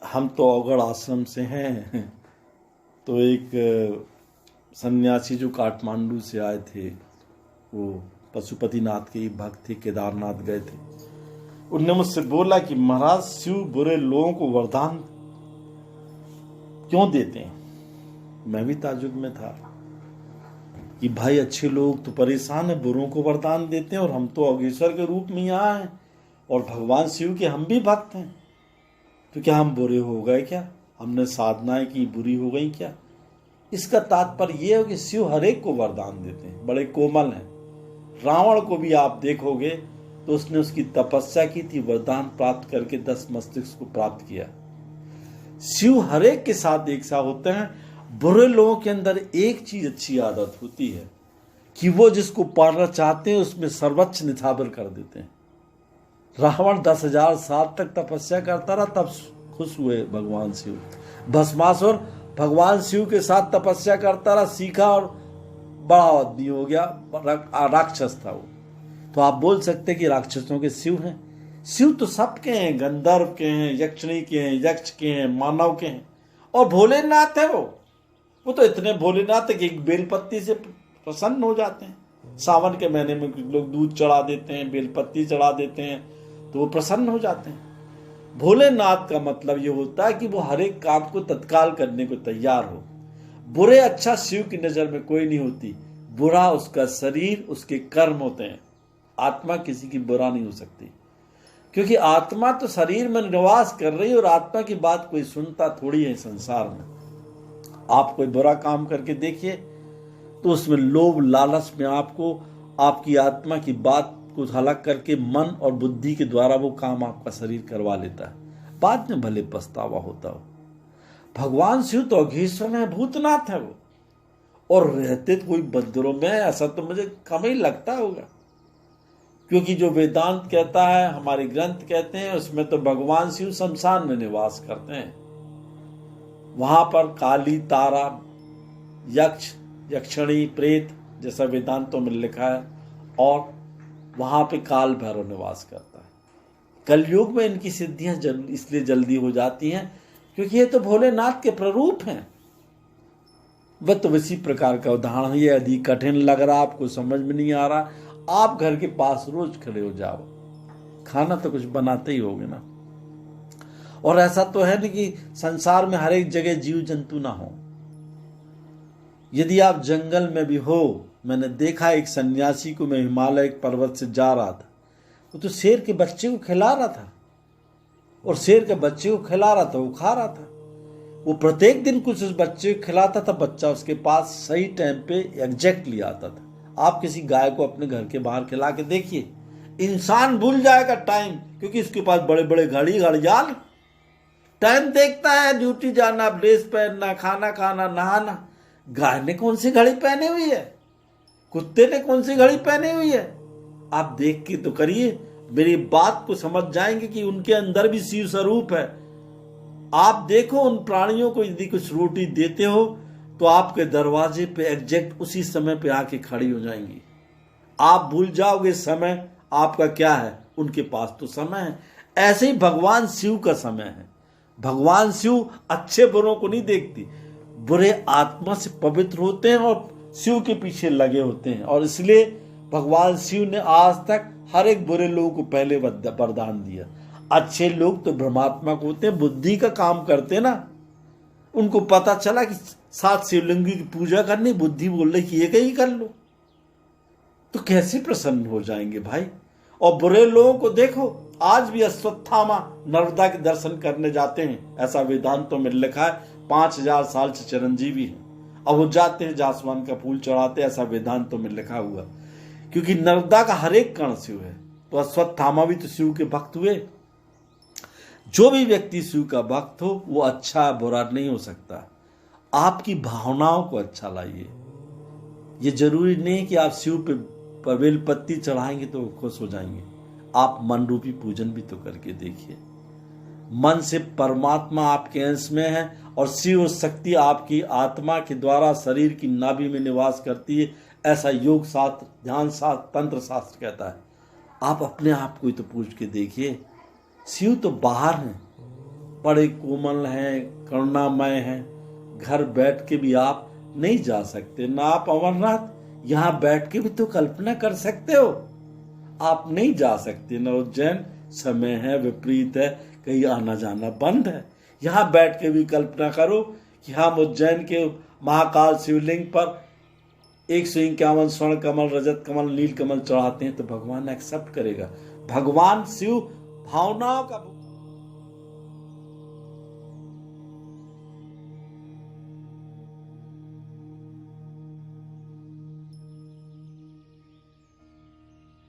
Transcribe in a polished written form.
हम तो अवगढ़ आश्रम से हैं। तो एक सन्यासी जो काठमांडू से आए थे, वो पशुपतिनाथ के भक्त थे, केदारनाथ गए थे। उनने मुझसे बोला कि महाराज, शिव बुरे लोगों को वरदान क्यों देते हैं। मैं भी ताज्जुब में था कि भाई, अच्छे लोग तो परेशान है, बुरों को वरदान देते हैं, और हम तो अवगेश्वर के रूप में यहाँ हैं और भगवान शिव के हम भी भक्त हैं, तो क्या हम बुरे हो गए क्या? हमने साधनाएं की, बुरी हो गई क्या? इसका तात्पर्य यह है कि शिव हर एक को वरदान देते हैं, बड़े कोमल हैं। रावण को भी आप देखोगे तो उसने उसकी तपस्या की थी, वरदान प्राप्त करके 10 मस्तिष्क को प्राप्त किया। शिव हर एक के साथ एक सा होते हैं। बुरे लोगों के अंदर एक चीज अच्छी आदत होती है कि वो जिसको पाना चाहते हैं उसमें सर्वोच्च निछावर कर देते हैं। रावण 10,000 साल तक तपस्या करता रहा, तब खुश हुए भगवान शिव। भस्मासुर भगवान शिव के साथ तपस्या करता रहा, सीखा और बड़ा आदमी हो गया, राक्षस था वो। तो आप बोल सकते हैं कि राक्षसों के शिव हैं। शिव तो सबके हैं, गंधर्व के हैं, यक्षिणी के हैं, यक्ष के हैं, मानव के हैं, और भोलेनाथ है वो तो इतने भोलेनाथ है कि एक बेलपत्ती से प्रसन्न हो जाते हैं। सावन के महीने में लोग दूध चढ़ा देते हैं, बेलपत्ती चढ़ा देते हैं, तो वो प्रसन्न हो जाते हैं। भोलेनाथ का मतलब ये होता है कि वो हर एक काम को तत्काल करने को तैयार हो। बुरे अच्छा शिव की नजर में कोई नहीं होती, बुरा उसका शरीर, उसके कर्म होते हैं। आत्मा किसी की बुरा नहीं हो सकती, क्योंकि आत्मा तो शरीर में निवास कर रही है, और आत्मा की बात कोई सुनता थोड़ी है संसार में। आप कोई बुरा काम करके देखिए तो उसमें लोभ लालच में आपको आपकी आत्मा की बात को हलक करके मन और बुद्धि के द्वारा वो काम आपका शरीर करवा लेता है। बाद में भले पछतावा होता हो। भगवान शिव तो अघेश्वर है, भूतनाथ है वो, और रहते तो कोई बंदरों में, ऐसा तो मुझे कम ही लगता होगा। क्योंकि जो वेदांत कहता है, हमारे ग्रंथ कहते हैं, उसमें तो भगवान शिव शमशान में निवास करते हैं। वहां पर काली, तारा, यक्ष, यक्षिणी, प्रेत जैसा वेदांतों में लिखा है, और वहां पे काल भैरव निवास करता है। कलयुग में इनकी सिद्धियां इसलिए जल्दी हो जाती हैं क्योंकि ये तो भोलेनाथ के प्ररूप हैं। वह तो इसी प्रकार का उदाहरण है। यदि कठिन लग रहा, आपको समझ में नहीं आ रहा, आप घर के पास रोज खड़े हो जाओ, खाना तो कुछ बनाते ही होगे ना। और ऐसा तो है नहीं कि संसार में हर एक जगह जीव जंतु ना हो। यदि आप जंगल में भी हो, मैंने देखा एक सन्यासी को, मैं हिमालय पर्वत से जा रहा था, वो तो शेर के बच्चे को खिला रहा था, और शेर के बच्चे को खिला रहा था, वो खा रहा था। वो प्रत्येक दिन कुछ उस बच्चे को खिलाता था, बच्चा उसके पास सही टाइम पे एग्जैक्टली आता था। आप किसी गाय को अपने घर के बाहर खिला के देखिए, इंसान भूल जाएगा टाइम, क्योंकि उसके पास बड़े बड़े घड़ियाल टाइम देखता है, ड्यूटी जाना, ड्रेस पहनना, खाना खाना, नहाना। गाय ने कौन सी घड़ी पहनी हुई है, कुत्ते ने कौन सी घड़ी पहनी हुई है? आप देख के तो करिए, मेरी बात को समझ जाएंगे कि उनके अंदर भी शिव स्वरूप है। आप देखो, उन प्राणियों को यदि कुछ रोटी देते हो तो आपके दरवाजे पे एग्जैक्ट उसी समय पे आके खड़ी हो जाएंगी। आप भूल जाओगे समय आपका क्या है, उनके पास तो समय है। ऐसे ही भगवान शिव का समय है। भगवान शिव अच्छे बुरों को नहीं देखती, बुरे आत्मा से पवित्र होते हैं और शिव के पीछे लगे होते हैं। और इसलिए भगवान शिव ने आज तक हर एक बुरे लोगों को पहले वरदान दिया। अच्छे लोग तो ब्रह्मात्मा को होते हैं, बुद्धि का काम करते हैं ना। उनको पता चला कि 7 शिवलिंगी की पूजा करनी, बुद्धि बोल रही कि ये ही कर लो, तो कैसे प्रसन्न हो जाएंगे भाई। और बुरे लोगों को देखो, आज भी अश्वत्थामा नर्मदा के दर्शन करने जाते हैं, ऐसा वेदांतों में लिखा है। 5,000 साल से चिरंजीवी हैं, अब वो जाते हैं, जासवान का फूल चढ़ाते, ऐसा वेदांतों में लिखा हुआ। क्योंकि नर्मदा का हर एक कण शिव है, तो अश्वत्थामा भी तो शिव के भक्त हुए। जो भी व्यक्ति शिव का भक्त हो, वो अच्छा बुरा नहीं हो सकता। आपकी भावनाओं को अच्छा लाइए। ये जरूरी नहीं कि आप शिव पे बेलपत्ती चढ़ाएंगे तो खुश हो जाएंगे। आप मन रूपी पूजन भी तो करके देखिए। मन से परमात्मा आपके अंश में है, और शिव शक्ति आपकी आत्मा के द्वारा शरीर की नाभि में निवास करती है, ऐसा योग शास्त्र, ध्यान शास्त्र, तंत्र शास्त्र कहता है। आप अपने आप को ही तो पूछ के देखिए। शिव तो बाहर हैं, बड़े कोमल हैं, करुणामय हैं। घर बैठ के भी आप नहीं जा सकते ना। आप अमरनाथ यहाँ बैठ के भी तो कल्पना कर सकते हो, आप नहीं जा सकते ना। उज्जैन समय है, विपरीत है, कहीं आना जाना बंद है। यहाँ बैठ के भी कल्पना करो कि हम उज्जैन के महाकाल शिवलिंग पर 151 स्वर्ण कमल, रजत कमल, नील कमल चढ़ाते हैं तो भगवान एक्सेप्ट करेगा। भगवान शिव भावनाओं का